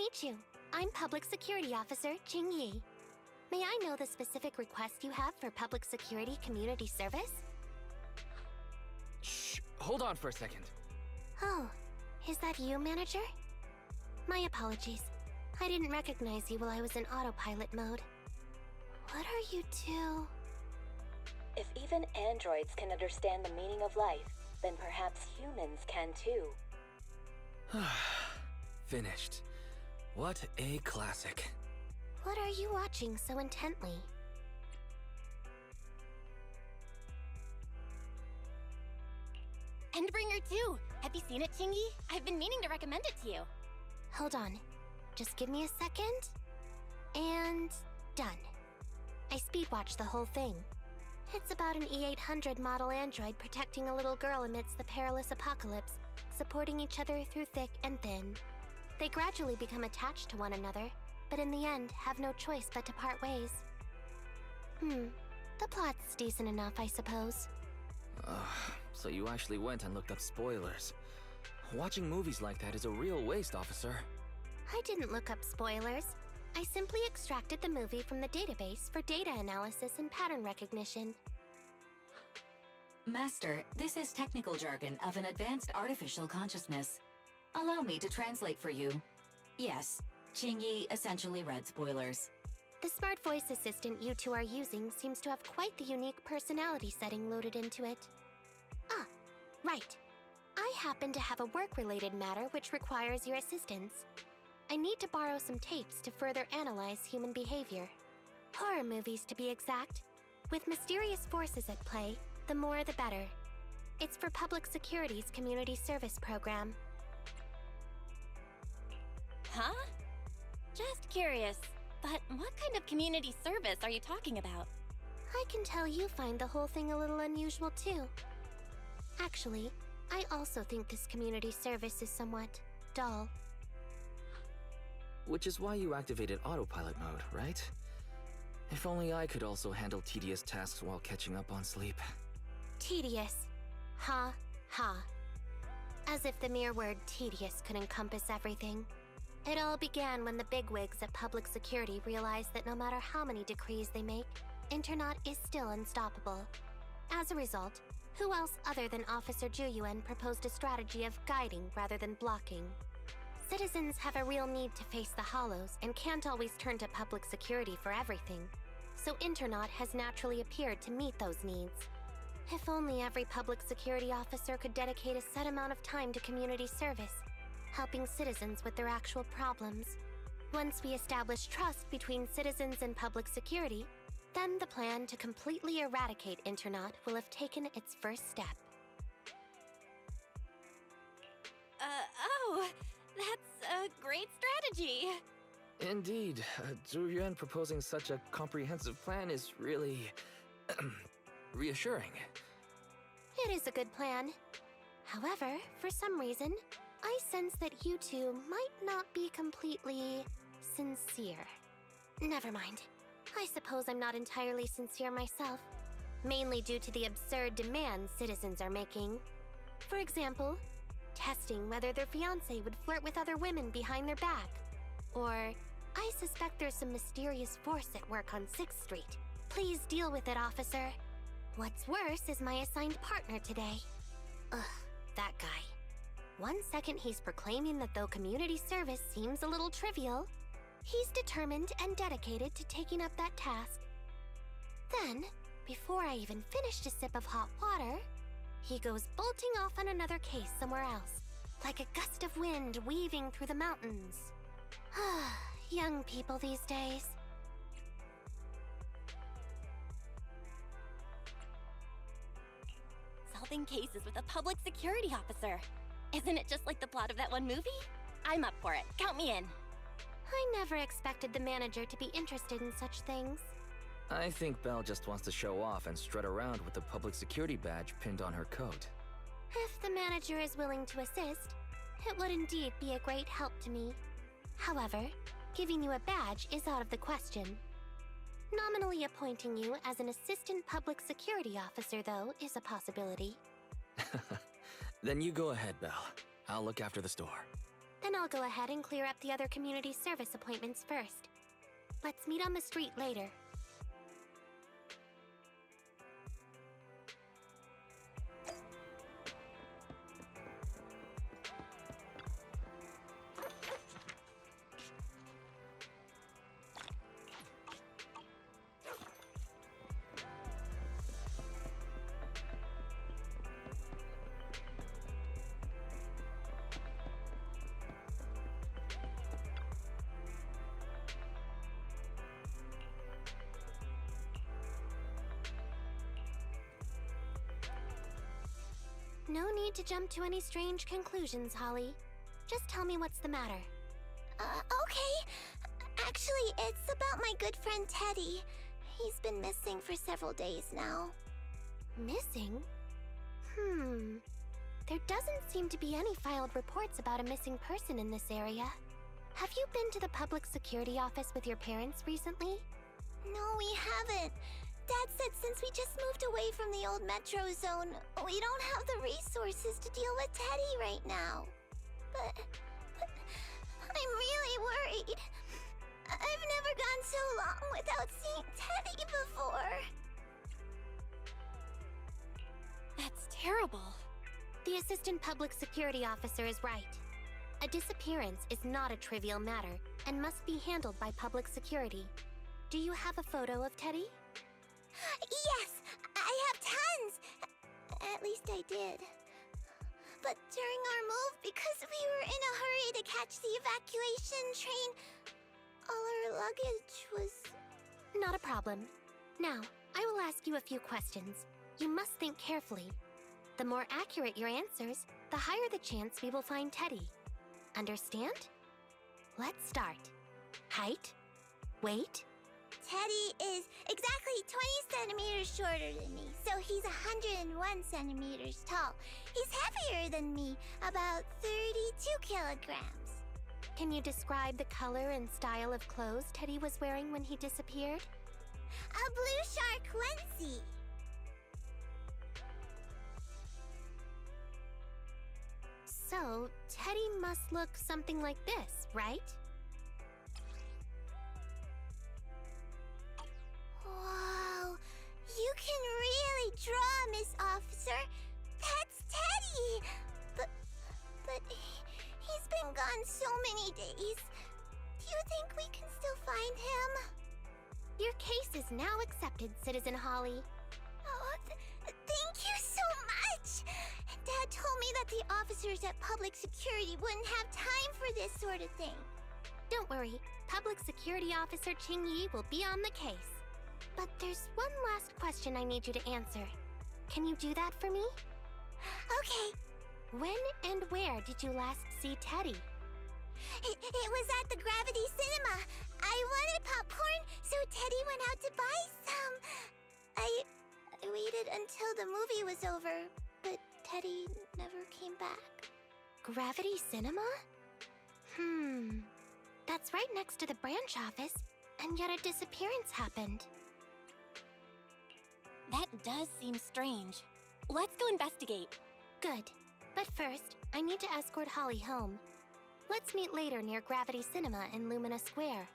meet you. I'm Public Security Officer Jing Yi. May I know the specific request you have for Public Security Community Service? Shh, hold on for a second. Oh, is that you, Manager? My apologies. I didn't recognize you while I was in autopilot mode. What are you two? If even androids can understand the meaning of life, then perhaps humans can too. Finished. What a classic. What are you watching so intently? Endbringer 2! Have you seen it, Chingy? I've been meaning to recommend it to you. Hold on. Just give me a second. And done. I speedwatched the whole thing. It's about an E800 model android protecting a little girl amidst the perilous apocalypse, supporting each other through thick and thin. They gradually become attached to one another, but in the end have no choice but to part ways. The plot's decent enough, I suppose. So you actually went and looked up spoilers. Watching movies like that is a real waste, officer. I didn't look up spoilers. I simply extracted the movie from the database for data analysis and pattern recognition. Master, this is technical jargon of an advanced artificial consciousness. Allow me to translate for you. Yes, Qingyi essentially read spoilers. The smart voice assistant you two are using seems to have quite the unique personality setting loaded into it. Ah, right. I happen to have a work-related matter which requires your assistance. I need to borrow some tapes to further analyze human behavior. Horror movies, to be exact. With mysterious forces at play, the more the better. It's for Public Security's Community Service Program. Huh? Just curious, but what kind of community service are you talking about? I can tell you find the whole thing a little unusual too. Actually, I also think this community service is somewhat dull. Which is why you activated autopilot mode, right? If only I could also handle tedious tasks while catching up on sleep. Tedious. Ha, ha. As if the mere word tedious could encompass everything. It all began when the bigwigs at Public Security realized that no matter how many decrees they make, Internaut is still unstoppable. As a result, who else other than Officer Juyuan proposed a strategy of guiding rather than blocking? Citizens have a real need to face the Hollows and can't always turn to Public Security for everything. So Internaut has naturally appeared to meet those needs. If only every Public Security officer could dedicate a set amount of time to community service, helping citizens with their actual problems. Once we establish trust between citizens and Public Security, then the plan to completely eradicate Internaut will have taken its first step. Oh, that's a great strategy. Indeed, Zhu Yuan proposing such a comprehensive plan is really reassuring. It is a good plan. However, for some reason, I sense that you two might not be completely sincere. Never mind. I suppose I'm not entirely sincere myself, mainly due to the absurd demands citizens are making. For example, testing whether their fiancé would flirt with other women behind their back. Or, I suspect there's some mysterious force at work on 6th Street. Please deal with it, officer. What's worse is my assigned partner today. Ugh, that guy. One second he's proclaiming that though community service seems a little trivial, he's determined and dedicated to taking up that task. Then, before I even finished a sip of hot water, he goes bolting off on another case somewhere else, like a gust of wind weaving through the mountains. Young people these days. Solving cases with a public security officer. Isn't it just like the plot of that one movie? I'm up for it. Count me in. I never expected the manager to be interested in such things. I think Belle just wants to show off and strut around with the public security badge pinned on her coat. If the manager is willing to assist, it would indeed be a great help to me. However, giving you a badge is out of the question. Nominally appointing you as an assistant public security officer, though, is a possibility. Then you go ahead, Belle. I'll look after the store. Then I'll go ahead and clear up the other community service appointments first. Let's meet on the street later. No need to jump to any strange conclusions, Holly. Just tell me what's the matter. Okay. Actually, it's about my good friend Teddy. He's been missing for several days now. Missing? There doesn't seem to be any filed reports about a missing person in this area. Have you been to the public security office with your parents recently? No, we haven't. Dad said since we just moved away from the old metro zone, we don't have the resources to deal with Teddy right now. But I'm really worried. I've never gone so long without seeing Teddy before. That's terrible. The assistant public security officer is right. A disappearance is not a trivial matter and must be handled by public security. Do you have a photo of Teddy? Yes, I have tons. At least I did. But during our move, because we were in a hurry to catch the evacuation train, all our luggage was... Not a problem. Now, I will ask you a few questions. You must think carefully. The more accurate your answers, the higher the chance we will find Teddy. Understand? Let's start. Height? Weight? Teddy is exactly 20 centimeters shorter than me, so he's 101 centimeters tall. He's heavier than me, about 32 kilograms. Can you describe the color and style of clothes Teddy was wearing when he disappeared? A blue shark onesie. So, Teddy must look something like this, right? Wow, you can really draw, Miss Officer. That's Teddy. But he's been gone so many days. Do you think we can still find him? Your case is now accepted, Citizen Holly. Oh, thank you so much. Dad told me that the officers at Public Security wouldn't have time for this sort of thing. Don't worry, Public Security Officer Qing Yi will be on the case. But there's one last question I need you to answer. Can you do that for me? Okay. When and where did you last see Teddy? It was at the Gravity Cinema. I wanted popcorn, so Teddy went out to buy some. I waited until the movie was over, but Teddy never came back. Gravity Cinema? That's right next to the branch office, and yet a disappearance happened. That does seem strange. Let's go investigate. Good. But first, I need to escort Holly home. Let's meet later near Gravity Cinema in Lumina Square.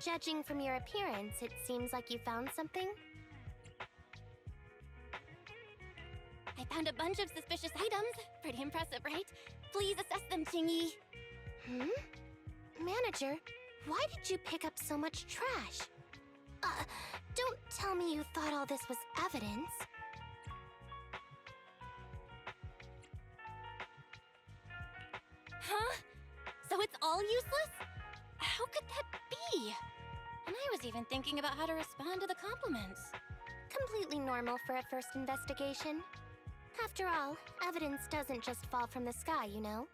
Judging from your appearance, it seems like you found something. I found a bunch of suspicious items. Pretty impressive, right? Please assess them, Chingy. Manager, why did you pick up so much trash? Don't tell me you thought all this was evidence. Huh? So it's all useless? How could that be? And I was even thinking about how to respond to the compliments. Completely normal for a first investigation. After all, evidence doesn't just fall from the sky, you know.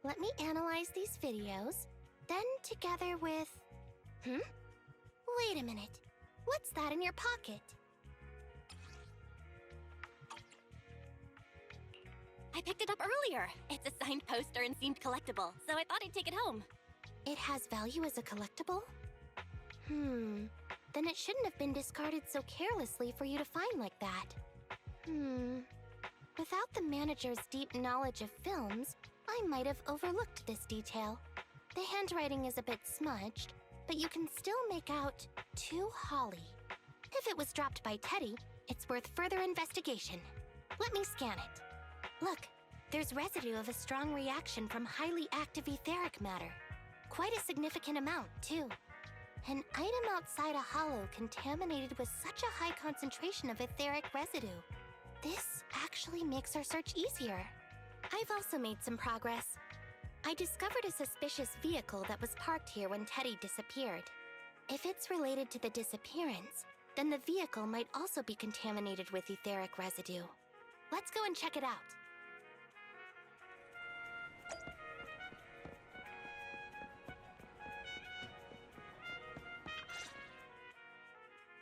Let me analyze these videos, then together with... Wait a minute. What's that in your pocket? I picked it up earlier. It's a signed poster and seemed collectible, so I thought I'd take it home. It has value as a collectible? Then it shouldn't have been discarded so carelessly for you to find like that. Without the manager's deep knowledge of films, I might have overlooked this detail. The handwriting is a bit smudged, but you can still make out "To Holly." If it was dropped by Teddy, it's worth further investigation. Let me scan it. Look, there's residue of a strong reaction from highly active etheric matter. Quite a significant amount, too. An item outside a hollow contaminated with such a high concentration of etheric residue. This actually makes our search easier. I've also made some progress. I discovered a suspicious vehicle that was parked here when Teddy disappeared. If it's related to the disappearance, then the vehicle might also be contaminated with etheric residue. Let's go and check it out.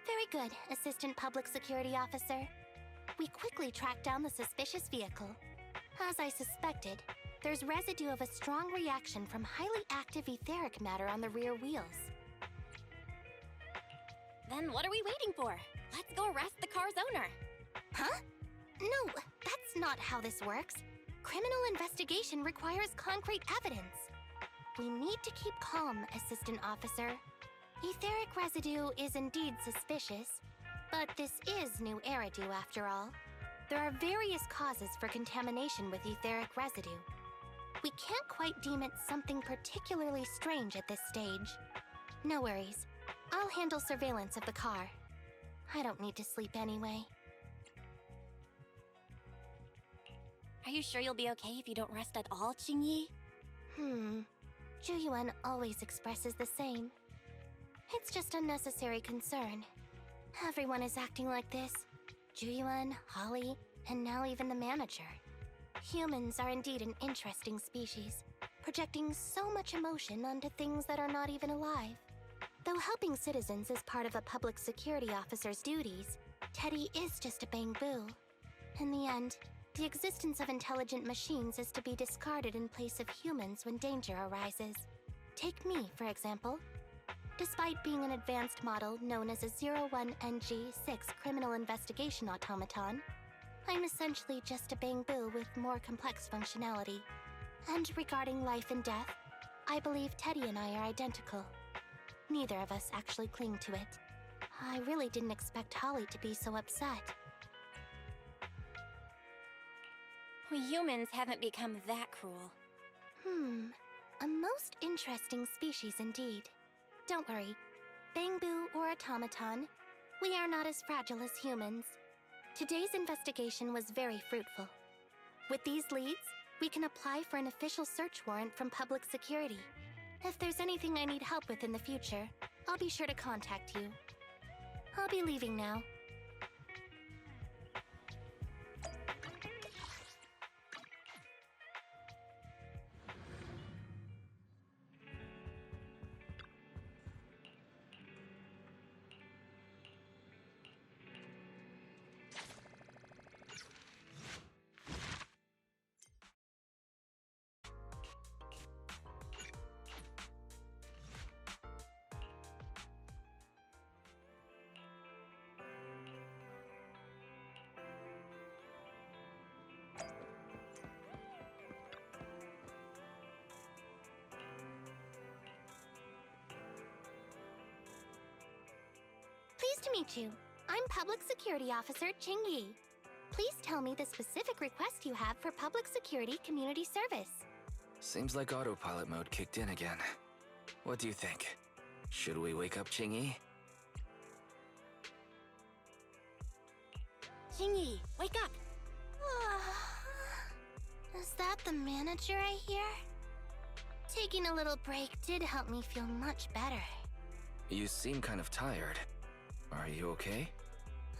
Very good, Assistant Public Security Officer. We quickly tracked down the suspicious vehicle. As I suspected, there's residue of a strong reaction from highly active etheric matter on the rear wheels. Then what are we waiting for? Let's go arrest the car's owner. Huh? No, that's not how this works. Criminal investigation requires concrete evidence. We need to keep calm, Assistant Officer. Etheric residue is indeed suspicious, but this is new Eridu after all. There are various causes for contamination with etheric residue. We can't quite deem it something particularly strange at this stage. No worries. I'll handle surveillance of the car. I don't need to sleep anyway. Are you sure you'll be okay if you don't rest at all, Qingyi? Zhuyuan always expresses the same. It's just unnecessary concern. Everyone is acting like this. Zhuyuan, Holly, and now even the manager. Humans are indeed an interesting species, projecting so much emotion onto things that are not even alive. Though helping citizens is part of a public security officer's duties, Teddy is just a bamboo. In the end, the existence of intelligent machines is to be discarded in place of humans when danger arises. Take me, for example. Despite being an advanced model known as a 01NG6 criminal investigation automaton, I'm essentially just a bamboo with more complex functionality. And regarding life and death, I believe Teddy and I are identical. Neither of us actually cling to it. I really didn't expect Holly to be so upset. We humans haven't become that cruel. A most interesting species indeed. Don't worry, bamboo or automaton, we are not as fragile as humans. Today's investigation was very fruitful. With these leads, we can apply for an official search warrant from public security. If there's anything I need help with in the future, I'll be sure to contact you. I'll be leaving now. to meet you. I'm Public Security Officer Chingy. Please tell me the specific request you have for Public Security Community Service. Seems like autopilot mode kicked in again. What do you think? Should we wake up Chingy? Chingy, wake up! Is that the manager I hear? Taking a little break did help me feel much better. You seem kind of tired. Are you okay?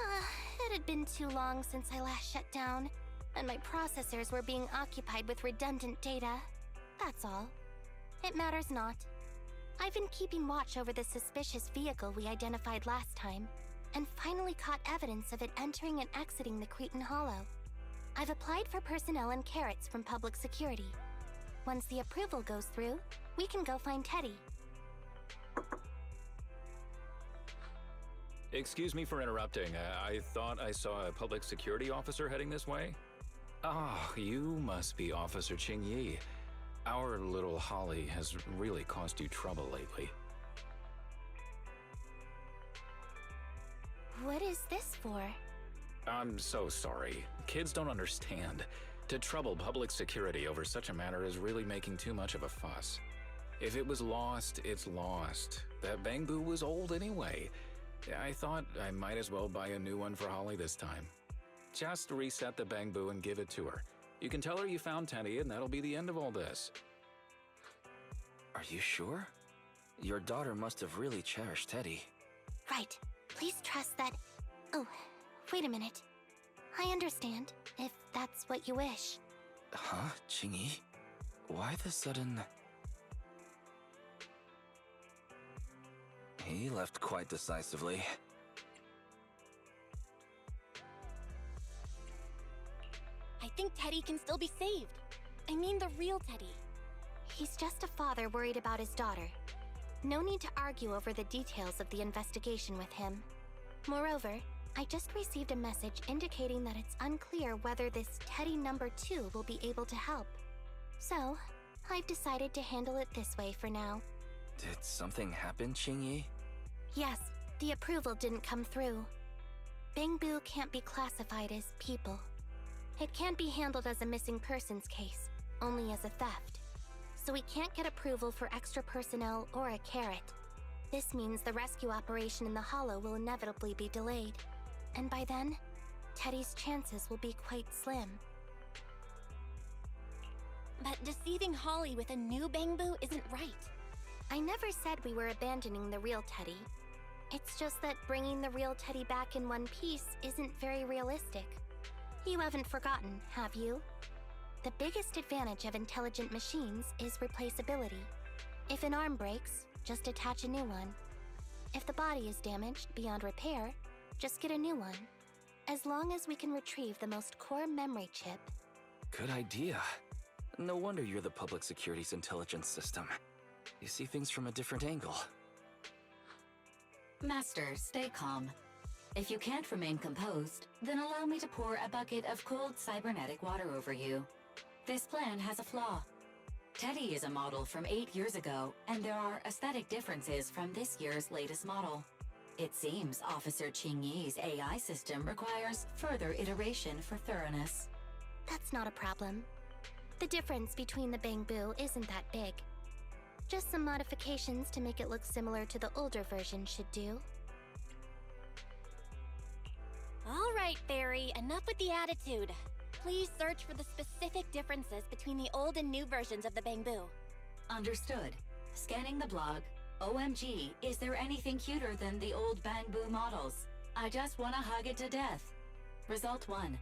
It had been too long since I last shut down, and my processors were being occupied with redundant data. That's all. It matters not. I've been keeping watch over the suspicious vehicle we identified last time, and finally caught evidence of it entering and exiting the Cretan Hollow. I've applied for personnel and carrots from Public Security. Once the approval goes through, we can go find Teddy. Excuse me for interrupting. I thought I saw a public security officer heading this way. Ah, you must be Officer Qingyi. Our little Holly has really caused you trouble lately. What is this for? I'm so sorry. Kids don't understand. To trouble public security over such a matter is really making too much of a fuss. If it was lost, it's lost. That Bangboo was old anyway. I thought I might as well buy a new one for Holly this time. Just reset the Bangboo and give it to her. You can tell her you found Teddy, and that'll be the end of all this. Are you sure? Your daughter must have really cherished Teddy. Right. Please trust that... Oh, wait a minute. I understand, if that's what you wish. Huh, Qingyi? Why the sudden... He left quite decisively. I think Teddy can still be saved. I mean the real Teddy. He's just a father worried about his daughter. No need to argue over the details of the investigation with him. Moreover, I just received a message indicating that it's unclear whether this Teddy number 2 will be able to help. So, I've decided to handle it this way for now. Did something happen, Qingyi? Yes, the approval didn't come through. Bangboo can't be classified as people. It can't be handled as a missing persons case, only as a theft. So we can't get approval for extra personnel or a carrot. This means the rescue operation in the Hollow will inevitably be delayed. And by then, Teddy's chances will be quite slim. But deceiving Holly with a new Bangboo isn't right. I never said we were abandoning the real Teddy. It's just that bringing the real Teddy back in one piece isn't very realistic. You haven't forgotten, have you? The biggest advantage of intelligent machines is replaceability. If an arm breaks, just attach a new one. If the body is damaged beyond repair, just get a new one. As long as we can retrieve the most core memory chip. Good idea. No wonder you're the public security's intelligence system. You see things from a different angle. Master, stay calm. If you can't remain composed, then allow me to pour a bucket of cold cybernetic water over you. This plan has a flaw. Teddy is a model from 8 years ago, and there are aesthetic differences from this year's latest model. It seems Officer Qingyi's AI system requires further iteration for thoroughness. That's not a problem. The difference between the Bangboo isn't that big. Just some modifications to make it look similar to the older version should do. All right, Fairy, enough with the attitude. Please search for the specific differences between the old and new versions of the Bangboo. Understood. Scanning the blog. OMG, is there anything cuter than the old Bangboo models? I just want to hug it to death. Result 1.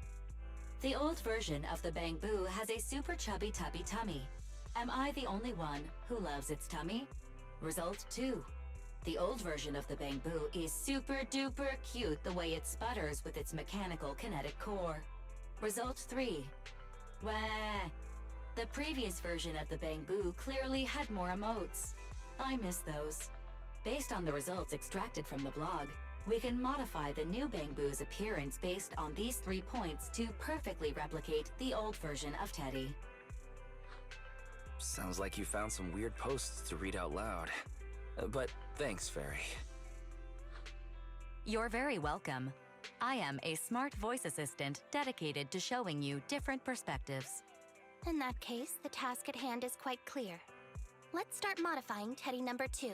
The old version of the Bangboo has a super chubby tubby tummy. Am I the only one who loves its tummy? Result 2. The old version of the Bangboo is super duper cute the way it sputters with its mechanical kinetic core. Result 3. Wah! The previous version of the Bangboo clearly had more emotes. I miss those. Based on the results extracted from the blog, we can modify the new Bangboo's appearance based on these 3 points to perfectly replicate the old version of Teddy. Sounds like you found some weird posts to read out loud. But thanks, Fairy. You're very welcome. I am a smart voice assistant dedicated to showing you different perspectives. In that case, the task at hand is quite clear. Let's start modifying Teddy number 2.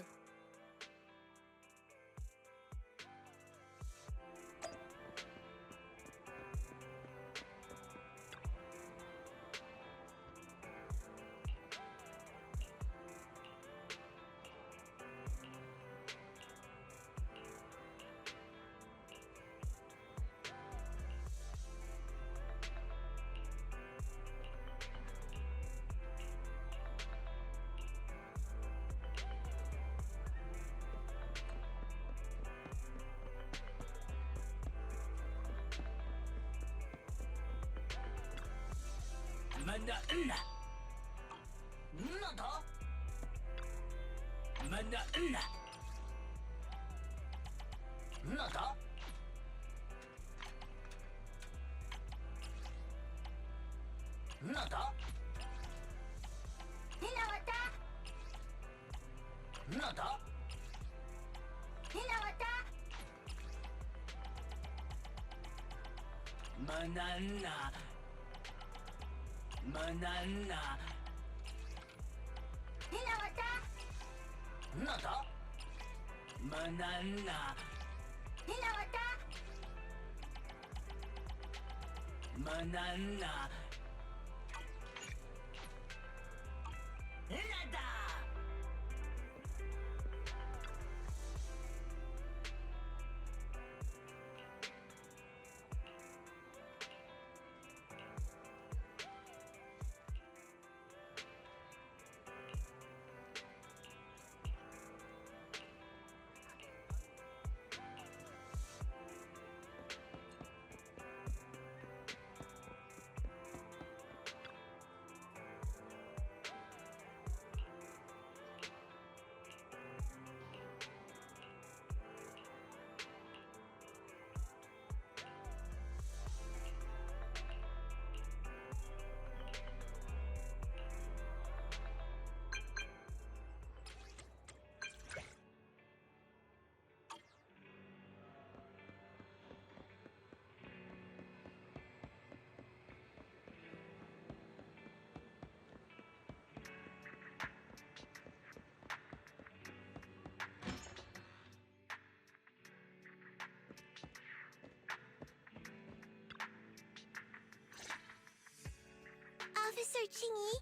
Officer Chingy,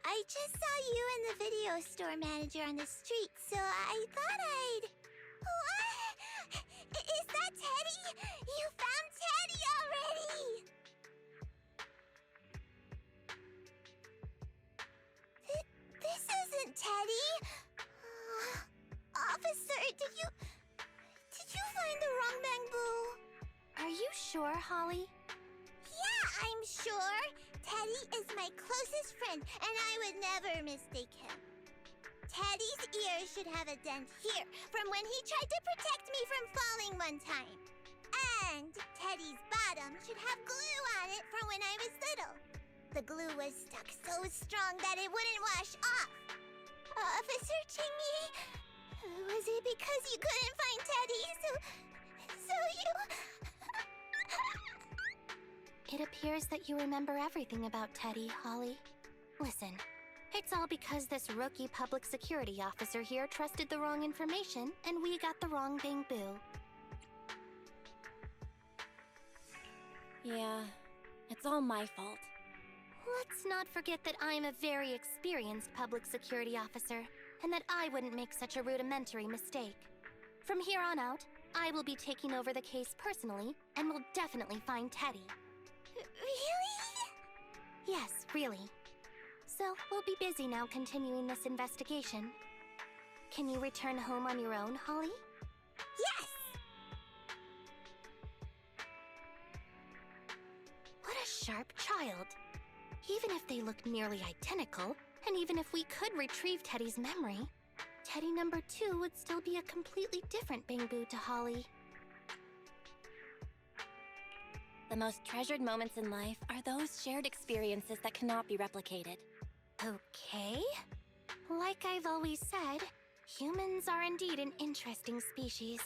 I just saw you and the video store manager on the street, so I thought I'd... What? Is that Teddy? You found Teddy already! This isn't Teddy! Officer, did you find the wrong Bangbu? Are you sure, Holly? Yeah, I'm sure. Teddy is my closest friend, and I would never mistake him. Teddy's ear should have a dent here from when he tried to protect me from falling one time. And Teddy's bottom should have glue on it from when I was little. The glue was stuck so strong that it wouldn't wash off. Officer Chingy, was it because you couldn't find Teddy, so you... It appears that you remember everything about Teddy, Holly. Listen, it's all because this rookie public security officer here trusted the wrong information, and we got the wrong Bangbu. Yeah, it's all my fault. Let's not forget that I'm a very experienced public security officer, and that I wouldn't make such a rudimentary mistake. From here on out, I will be taking over the case personally, and will definitely find Teddy. Really? Yes, really. So, we'll be busy now continuing this investigation. Can you return home on your own, Holly? Yes! What a sharp child. Even if they look nearly identical, and even if we could retrieve Teddy's memory, Teddy number 2 would still be a completely different Bangbu to Holly. The most treasured moments in life are those shared experiences that cannot be replicated. Okay. Like I've always said, humans are indeed an interesting species.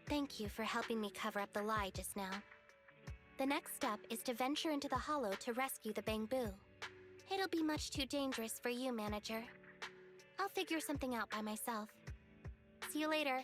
Thank you for helping me cover up the lie just now. The next step is to venture into the hollow to rescue the Bangboo. It'll be much too dangerous for you, Manager. I'll figure something out by myself. See you later.